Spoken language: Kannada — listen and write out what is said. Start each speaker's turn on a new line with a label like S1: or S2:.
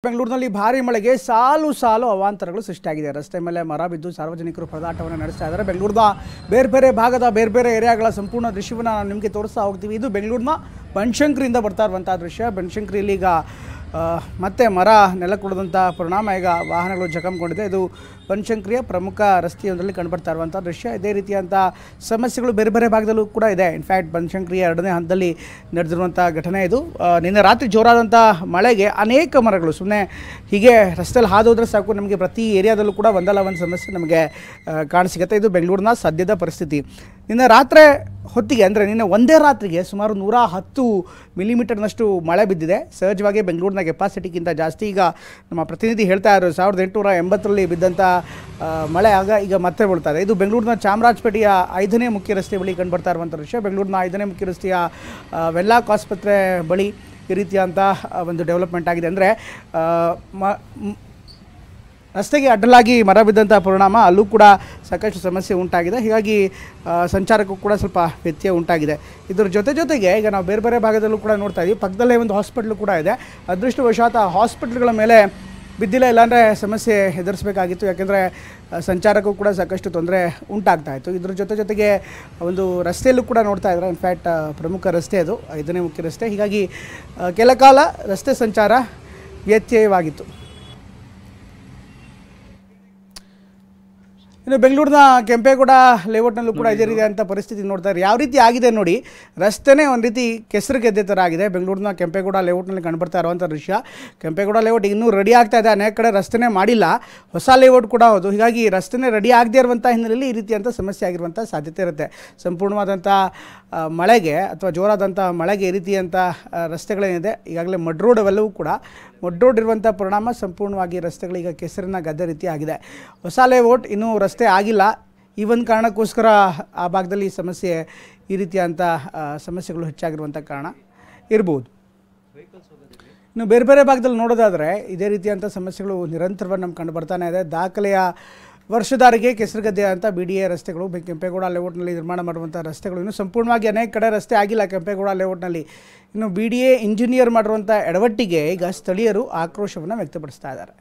S1: ಬೆಂಗಳೂರಿನಲ್ಲಿ ಭಾರಿ ಮಳೆಗೆ ಸಾಲು ಸಾಲು ಅವಾಂತರಗಳು ಸೃಷ್ಟಿಯಾಗಿದೆ. ರಸ್ತೆ ಮೇಲೆ ಮರ ಬಿದ್ದು ಸಾರ್ವಜನಿಕರು ಪರದಾಟವನ್ನು ನಡೆಸ್ತಾ ಇದ್ದಾರೆ. ಬೆಂಗಳೂರಿನ ಬೇರೆ ಬೇರೆ ಭಾಗದ ಬೇರೆ ಬೇರೆ ಏರಿಯಾಗಳ ಸಂಪೂರ್ಣ ದೃಶ್ಯವನ್ನು ನಾನು ನಿಮಗೆ ತೋರಿಸ್ತಾ ಹೋಗ್ತೀವಿ. ಇದು ಬೆಂಗಳೂರಿನ ಬನಶಂಕರಿಯಿಂದ ಬರ್ತಾ ಇರುವಂಥ ದೃಶ್ಯ. ಬನಶಂಕರಿಯಲ್ಲಿ ಈಗ ಮತ್ತೆ ಮರ ನೆಲಕ್ಕುಳಿದಂಥ ಪರಿಣಾಮ ಈಗ ವಾಹನಗಳು ಜಖಂಗೊಂಡಿದೆ. ಇದು ಬನಶಂಕರಿಯ ಪ್ರಮುಖ ರಸ್ತೆಯೊಂದರಲ್ಲಿ ಕಂಡುಬರ್ತಾ ಇರುವಂಥ ದೃಶ್ಯ. ಇದೇ ರೀತಿಯಂಥ ಸಮಸ್ಯೆಗಳು ಬೇರೆ ಬೇರೆ ಭಾಗದಲ್ಲೂ ಕೂಡ ಇದೆ. ಇನ್ಫ್ಯಾಕ್ಟ್ ಬನಶಂಕರಿಯ 2ನೇ ಹಂತದಲ್ಲಿ ನಡೆದಿರುವಂಥ ಘಟನೆ ಇದು. ನಿನ್ನೆ ರಾತ್ರಿ ಜೋರಾದಂಥ ಮಳೆಗೆ ಅನೇಕ ಮರಗಳು ಸುಮ್ಮನೆ ಹೀಗೆ ರಸ್ತೆಯಲ್ಲಿ ಹಾದೋದ್ರೆ ಸಾಕು, ನಮಗೆ ಪ್ರತಿ ಏರಿಯಾದಲ್ಲೂ ಕೂಡ ಒಂದಲ್ಲ ಒಂದು ಸಮಸ್ಯೆ ನಮಗೆ ಕಾಣಸಿಗುತ್ತೆ. ಇದು ಬೆಂಗಳೂರಿನ ಸದ್ಯದ ಪರಿಸ್ಥಿತಿ. ನಿನ್ನೆ ರಾತ್ರಿ ಹೊತ್ತಿಗೆ ಅಂದರೆ ನಿನ್ನೆ ಒಂದೇ ರಾತ್ರಿಗೆ ಸುಮಾರು 110 ಮಿಲಿಮೀಟರ್ನಷ್ಟು ಮಳೆ ಬಿದ್ದಿದೆ. ಸಹಜವಾಗಿ ಬೆಂಗಳೂರಿನ ಕೆಪಾಸಿಟಿಗಿಂತ ಜಾಸ್ತಿ. ಈಗ ನಮ್ಮ ಪ್ರತಿನಿಧಿ ಹೇಳ್ತಾ ಇದ್ದಾರೆ 1880ರಲ್ಲಿ ಬಿದ್ದಂಥ ಮಳೆ ಈಗ ಮತ್ತೆ ಬೀಳ್ತಾರೆ. ಇದು ಬೆಂಗಳೂರಿನ ಚಾಮರಾಜಪೇಟೆಯ 5ನೇ ಮುಖ್ಯ ರಸ್ತೆ ಬಳಿ ಕಂಡುಬರ್ತಾ ಇರುವಂಥ ದೃಶ್ಯ. ಬೆಂಗಳೂರಿನ 5ನೇ ಮುಖ್ಯ ರಸ್ತೆಯ ವೆನ್ಲಾಕ್ ಆಸ್ಪತ್ರೆ ಬಳಿ ಈ ರೀತಿಯಂಥ ಒಂದು ಡೆವಲಪ್ಮೆಂಟ್ ಆಗಿದೆ. ಅಂದರೆ ರಸ್ತೆಗೆ ಅಡ್ಡಲಾಗಿ ಮರ ಬಿದ್ದಂಥ ಪರಿಣಾಮ ಅಲ್ಲೂ ಕೂಡ ಸಾಕಷ್ಟು ಸಮಸ್ಯೆ ಉಂಟಾಗಿದೆ. ಹೀಗಾಗಿ ಸಂಚಾರಕ್ಕೂ ಕೂಡ ಸ್ವಲ್ಪ ವ್ಯತ್ಯಯ ಉಂಟಾಗಿದೆ. ಇದರ ಜೊತೆಗೆ ಈಗ ನಾವು ಬೇರೆ ಬೇರೆ ಭಾಗದಲ್ಲೂ ಕೂಡ ನೋಡ್ತಾ ಇದ್ದೀವಿ. ಪಕ್ಕದಲ್ಲೇ ಒಂದು ಹಾಸ್ಪಿಟ್ಲು ಕೂಡ ಇದೆ. ಅದೃಷ್ಟವಶಾತ್ ಆ ಹಾಸ್ಪಿಟ್ಲ್ಗಳ ಮೇಲೆ ಬಿದ್ದಿಲ್ಲ, ಇಲ್ಲಾಂದರೆ ಸಮಸ್ಯೆ ಎದುರಿಸಬೇಕಾಗಿತ್ತು. ಯಾಕೆಂದರೆ ಸಂಚಾರಕ್ಕೂ ಕೂಡ ಸಾಕಷ್ಟು ತೊಂದರೆ ಉಂಟಾಗ್ತಾ ಇತ್ತು. ಇದ್ರ ಜೊತೆಗೆ ಒಂದು ರಸ್ತೆಯಲ್ಲೂ ಕೂಡ ನೋಡ್ತಾ ಇದ್ದಾರೆ. ಇನ್ಫ್ಯಾಕ್ಟ್ ಪ್ರಮುಖ ರಸ್ತೆ ಅದು 5ನೇ ಮುಖ್ಯ ರಸ್ತೆ. ಹೀಗಾಗಿ ಕೆಲ ಕಾಲ ರಸ್ತೆ ಸಂಚಾರ ವ್ಯತ್ಯಯವಾಗಿತ್ತು. ಇನ್ನು ಬೆಂಗಳೂರಿನ ಕೆಂಪೇಗೌಡ ಲೇಔಟ್ನಲ್ಲೂ ಕೂಡ ಇದೇ ರೀತಿಯಾದಂಥ ಪರಿಸ್ಥಿತಿ ನೋಡ್ತಾ ಇದ್ದಾರೆ. ಯಾವ ರೀತಿ ಆಗಿದೆ ನೋಡಿ, ರಸ್ತೆನೇ ಒಂದು ರೀತಿ ಕೆಸರು ಗೆದ್ದೆ ಥರ ಆಗಿದೆ. ಬೆಂಗಳೂರಿನ ಕೆಂಪೇಗೌಡ ಲೇಔಟ್ನಲ್ಲಿ ಕಂಡುಬರ್ತಾ ಇರುವಂಥ ದೃಶ್ಯ. ಕೆಂಪೇಗೌಡ ಲೇಔಟ್ ಇನ್ನೂ ರೆಡಿ ಆಗ್ತಾ ಇದೆ. ಅನೇಕ ಕಡೆ ರಸ್ತೆನೇ ಮಾಡಿಲ್ಲ, ಹೊಸ ಲೇಔಟ್ ಕೂಡ ಹೌದು. ಹೀಗಾಗಿ ರಸ್ತೆನೇ ರೆಡಿ ಆಗದೇ ಇರುವಂಥ ಹಿನ್ನೆಲೆಯಲ್ಲಿ ಈ ರೀತಿಯಂಥ ಸಮಸ್ಯೆ ಆಗಿರುವಂಥ ಸಾಧ್ಯತೆ ಇರುತ್ತೆ. ಸಂಪೂರ್ಣವಾದಂಥ ಮಳೆಗೆ ಅಥವಾ ಜೋರಾದಂಥ ಮಳೆಗೆ ಈ ರೀತಿಯಂಥ ರಸ್ತೆಗಳೇನಿದೆ ಈಗಾಗಲೇ ಮಡ್ ರೋಡ್ ಅವೆಲ್ಲವೂ ಕೂಡ ಮಡ್ ರೋಡ್ ಇರುವಂಥ ಪರಿಣಾಮ ಸಂಪೂರ್ಣವಾಗಿ ರಸ್ತೆಗಳೀಗ ಕೆಸರಿನ ಗದ್ದೆ ರೀತಿ ಆಗಿದೆ. ಹೊಸ ಲೇಔಟ್ ಇನ್ನೂ ರಸ್ತೆ ಆಗಿಲ್ಲ. ಈ ಒಂದು ಕಾರಣಕ್ಕೋಸ್ಕರ ಆ ಭಾಗದಲ್ಲಿ ಸಮಸ್ಯೆ ಈ ರೀತಿಯಂಥ ಸಮಸ್ಯೆಗಳು ಹೆಚ್ಚಾಗಿರುವಂಥ ಕಾರಣ ಇರ್ಬೋದು. ಇನ್ನು ಬೇರೆ ಬೇರೆ ಭಾಗದಲ್ಲಿ ನೋಡೋದಾದರೆ ಇದೇ ರೀತಿಯಂಥ ಸಮಸ್ಯೆಗಳು ನಿರಂತರವಾಗಿ ನಮ್ಗೆ ಕಂಡು ಬರ್ತಾನೆ ಇದೆ. ದಾಖಲೆಯ ವರ್ಷದಾರಿಗೆ ಕೆಸರುಗದ್ದೆ ಅಂತ BDA ರಸ್ತೆಗಳು ಕೆಂಪೇಗೌಡ ಲೇಔಟ್ನಲ್ಲಿ ನಿರ್ಮಾಣ ಮಾಡುವಂಥ ರಸ್ತೆಗಳು ಇನ್ನೂ ಸಂಪೂರ್ಣವಾಗಿ ಅನೇಕ ಕಡೆ ರಸ್ತೆ ಆಗಿಲ್ಲ ಕೆಂಪೇಗೌಡ ಲೇಔಟ್ನಲ್ಲಿ. ಇನ್ನು BDA ಇಂಜಿನಿಯರ್ ಮಾಡಿರುವಂಥ ಎಡವಟ್ಟಿಗೆ ಈಗ ಸ್ಥಳೀಯರು ಆಕ್ರೋಶವನ್ನು ವ್ಯಕ್ತಪಡಿಸ್ತಾ ಇದ್ದಾರೆ.